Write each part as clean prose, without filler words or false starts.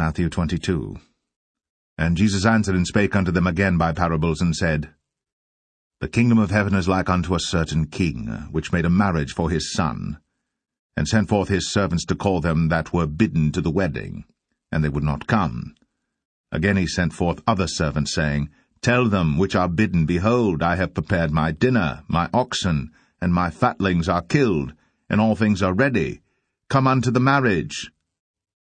Matthew 22. And Jesus answered and spake unto them again by parables, and said, The kingdom of heaven is like unto a certain king, which made a marriage for his son, and sent forth his servants to call them that were bidden to the wedding, and they would not come. Again he sent forth other servants, saying, Tell them which are bidden, Behold, I have prepared my dinner, my oxen, and my fatlings are killed, and all things are ready. Come unto the marriage.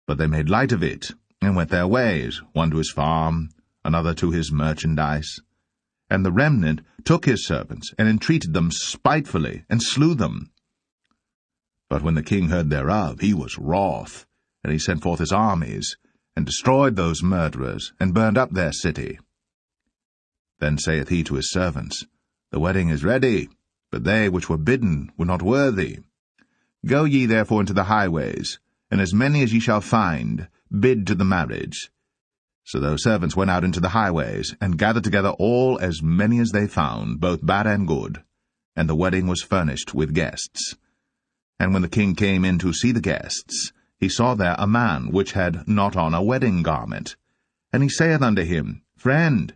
But they made light of it, and went their ways, one to his farm, another to his merchandise. And the remnant took his servants, and entreated them spitefully, and slew them. But when the king heard thereof, he was wroth, and he sent forth his armies, and destroyed those murderers, and burned up their city. Then saith he to his servants, The wedding is ready, but they which were bidden were not worthy. Go ye therefore into the highways, and as many as ye shall find, bid to the marriage. So those servants went out into the highways, and gathered together all as many as they found, both bad and good. And the wedding was furnished with guests. And when the king came in to see the guests, he saw there a man which had not on a wedding garment. And he saith unto him, Friend,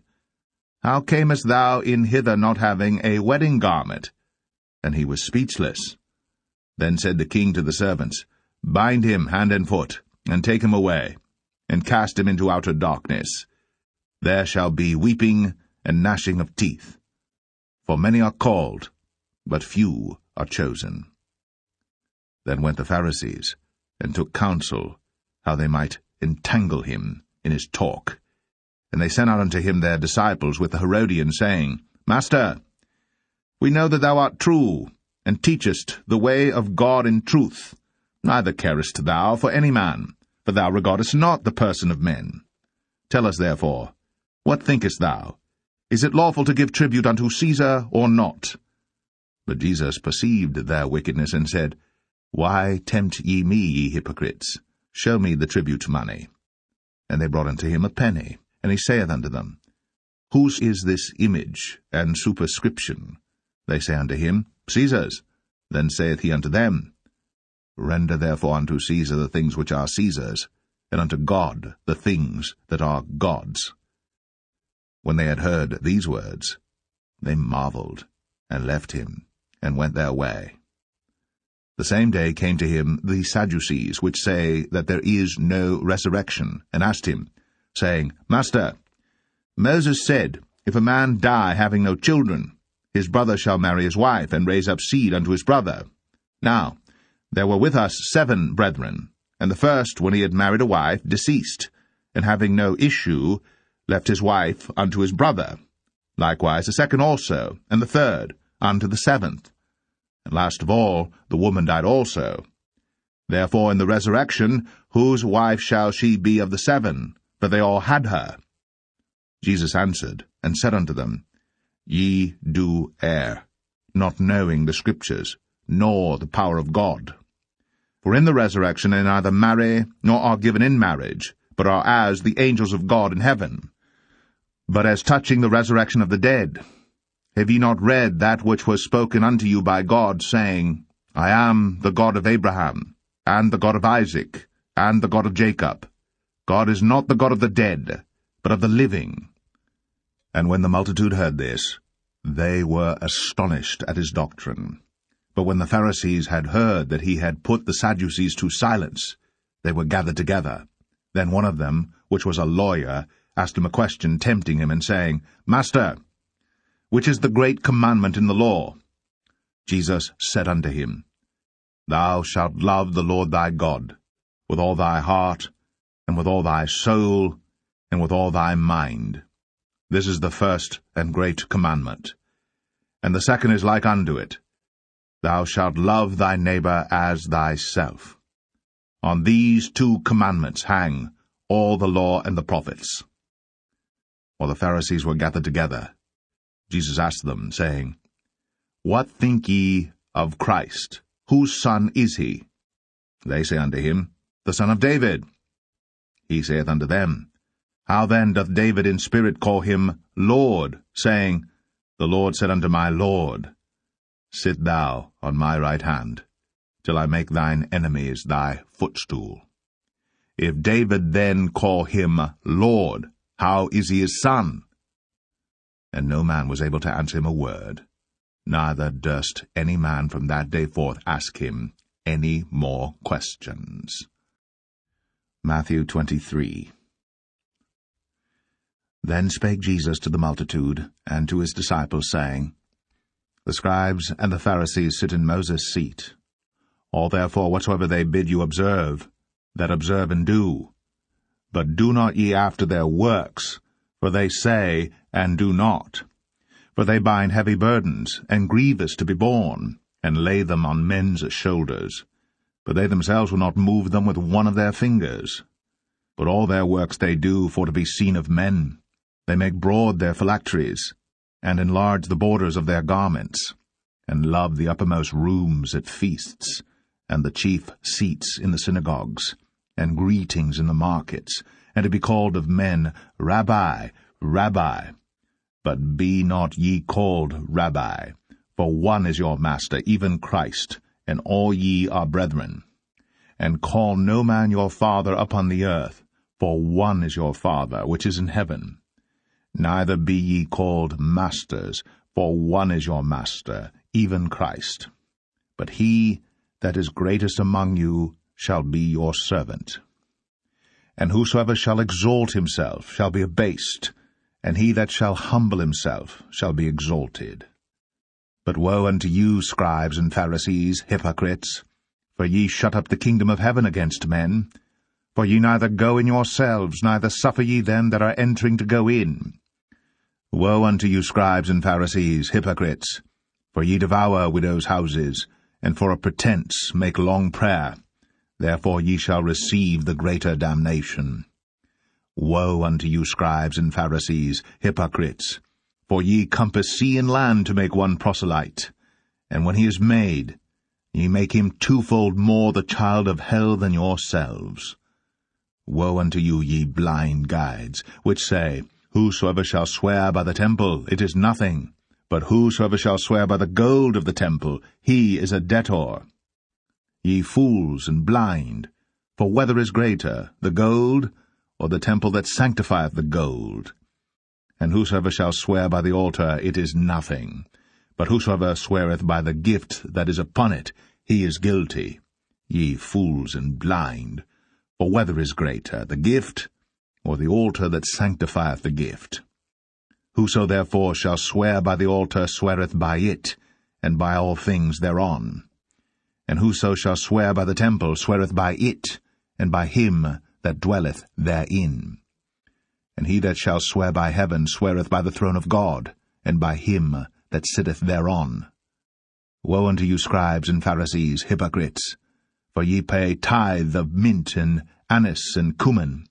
how camest thou in hither not having a wedding garment? And he was speechless. Then said the king to the servants, Bind him hand and foot, and take him away, and cast him into outer darkness. There shall be weeping and gnashing of teeth. For many are called, but few are chosen. Then went the Pharisees, and took counsel, how they might entangle him in his talk. And they sent out unto him their disciples with the Herodians, saying, Master, we know that thou art true, and teachest the way of God in truth. Neither carest thou for any man, for thou regardest not the person of men. Tell us therefore, what thinkest thou? Is it lawful to give tribute unto Caesar, or not? But Jesus perceived their wickedness, and said, Why tempt ye me, ye hypocrites? Show me the tribute money. And they brought unto him a penny. And he saith unto them, Whose is this image and superscription? They say unto him, Caesar's. Then saith he unto them, Render therefore unto Caesar the things which are Caesar's, and unto God the things that are God's. When they had heard these words, they marveled, and left him, and went their way. The same day came to him the Sadducees, which say that there is no resurrection, and asked him, saying, Master, Moses said, If a man die having no children, his brother shall marry his wife, and raise up seed unto his brother. Now there were with us 7 brethren, and the first, when he had married a wife, deceased, and having no issue, left his wife unto his brother. Likewise the second also, and the third, unto the 7th. And last of all, the woman died also. Therefore in the resurrection, whose wife shall she be of the 7? For they all had her. Jesus answered, and said unto them, Ye do err, not knowing the Scriptures, nor the power of God. For in the resurrection they neither marry, nor are given in marriage, but are as the angels of God in heaven. But as touching the resurrection of the dead, have ye not read that which was spoken unto you by God, saying, I am the God of Abraham, and the God of Isaac, and the God of Jacob? God is not the God of the dead, but of the living. And when the multitude heard this, they were astonished at his doctrine. But when the Pharisees had heard that he had put the Sadducees to silence, they were gathered together. Then one of them, which was a lawyer, asked him a question, tempting him, and saying, Master, which is the great commandment in the law? Jesus said unto him, Thou shalt love the Lord thy God with all thy heart, and with all thy soul, and with all thy mind. This is the first and great commandment. And the second is like unto it, Thou shalt love thy neighbor as thyself. On these 2 commandments hang all the law and the prophets. While the Pharisees were gathered together, Jesus asked them, saying, What think ye of Christ? Whose son is he? They say unto him, The son of David. He saith unto them, How then doth David in spirit call him Lord, saying, The Lord said unto my Lord, Sit thou on my right hand, till I make thine enemies thy footstool. If David then call him Lord, how is he his son? And no man was able to answer him a word, neither durst any man from that day forth ask him any more questions. Matthew 23. Then spake Jesus to the multitude, and to his disciples, saying, The scribes and the Pharisees sit in Moses' seat. All therefore whatsoever they bid you observe, that observe and do. But do not ye after their works, for they say, and do not. For they bind heavy burdens, and grievous to be borne, and lay them on men's shoulders. But they themselves will not move them with one of their fingers. But all their works they do for to be seen of men. They make broad their phylacteries, and enlarge the borders of their garments, and love the uppermost rooms at feasts, and the chief seats in the synagogues, and greetings in the markets, and to be called of men, Rabbi, Rabbi. But be not ye called Rabbi, for one is your Master, even Christ, and all ye are brethren. And call no man your father upon the earth, for one is your Father, which is in heaven. Neither be ye called masters, for one is your Master, even Christ. But he that is greatest among you shall be your servant. And whosoever shall exalt himself shall be abased, and he that shall humble himself shall be exalted. But woe unto you, scribes and Pharisees, hypocrites! For ye shut up the kingdom of heaven against men. For ye neither go in yourselves, neither suffer ye them that are entering to go in. Woe unto you, scribes and Pharisees, hypocrites! For ye devour widows' houses, and for a pretence make long prayer. Therefore ye shall receive the greater damnation. Woe unto you, scribes and Pharisees, hypocrites! For ye compass sea and land to make one proselyte. And when he is made, ye make him twofold more the child of hell than yourselves. Woe unto you, ye blind guides, which say, Whosoever shall swear by the temple, it is nothing. But whosoever shall swear by the gold of the temple, he is a debtor. Ye fools and blind, for whether is greater, the gold, or the temple that sanctifieth the gold? And whosoever shall swear by the altar, it is nothing. But whosoever sweareth by the gift that is upon it, he is guilty. Ye fools and blind, for whether is greater, the gift, or the altar that sanctifieth the gift? Whoso therefore shall swear by the altar sweareth by it, and by all things thereon. And whoso shall swear by the temple sweareth by it, and by him that dwelleth therein. And he that shall swear by heaven sweareth by the throne of God, and by him that sitteth thereon. Woe unto you, scribes and Pharisees, hypocrites! For ye pay tithe of mint and anise and cumin,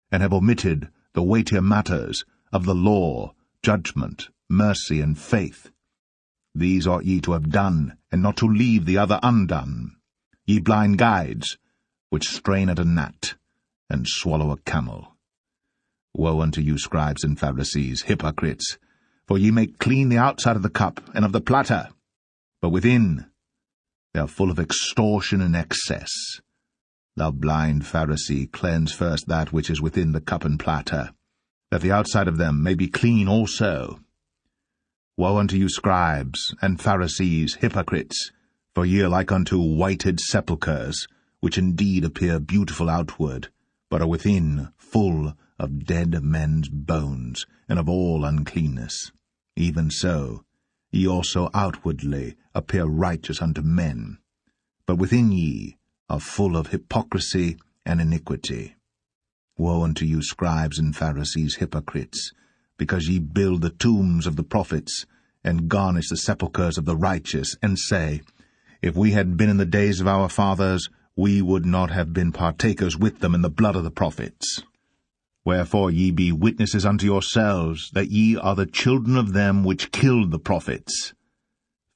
and have omitted the weightier matters of the law, judgment, mercy, and faith. These ought ye to have done, and not to leave the other undone. Ye blind guides, which strain at a gnat, and swallow a camel. Woe unto you, scribes and Pharisees, hypocrites! For ye make clean the outside of the cup and of the platter, but within they are full of extortion and excess. Thou blind Pharisee, cleanse first that which is within the cup and platter, that the outside of them may be clean also. Woe unto you, scribes and Pharisees, hypocrites! For ye are like unto whited sepulchres, which indeed appear beautiful outward, but are within full of dead men's bones, and of all uncleanness. Even so, ye also outwardly appear righteous unto men, but within ye are full of hypocrisy and iniquity. Woe unto you, scribes and Pharisees, hypocrites! Because ye build the tombs of the prophets, and garnish the sepulchres of the righteous, and say, If we had been in the days of our fathers, we would not have been partakers with them in the blood of the prophets. Wherefore ye be witnesses unto yourselves, that ye are the children of them which killed the prophets.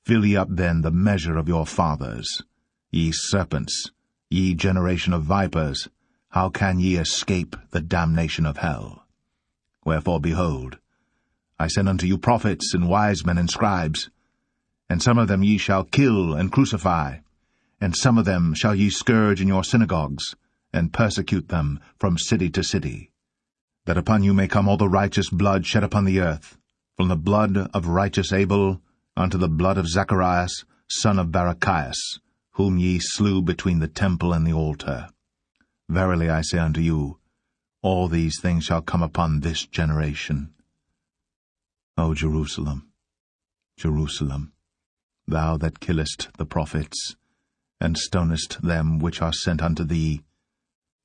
Fill ye up then the measure of your fathers. Ye serpents, ye generation of vipers, how can ye escape the damnation of hell? Wherefore, behold, I send unto you prophets and wise men and scribes, and some of them ye shall kill and crucify, and some of them shall ye scourge in your synagogues, and persecute them from city to city, that upon you may come all the righteous blood shed upon the earth, from the blood of righteous Abel unto the blood of Zacharias, son of Barachias, whom ye slew between the temple and the altar. Verily I say unto you, all these things shall come upon this generation. O Jerusalem, Jerusalem, thou that killest the prophets, and stonest them which are sent unto thee,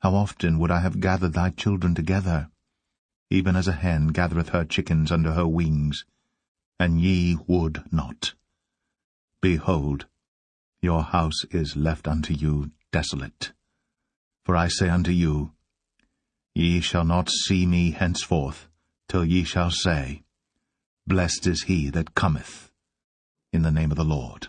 how often would I have gathered thy children together, even as a hen gathereth her chickens under her wings, and ye would not. Behold, your house is left unto you desolate. For I say unto you, ye shall not see me henceforth, till ye shall say, Blessed is he that cometh in the name of the Lord.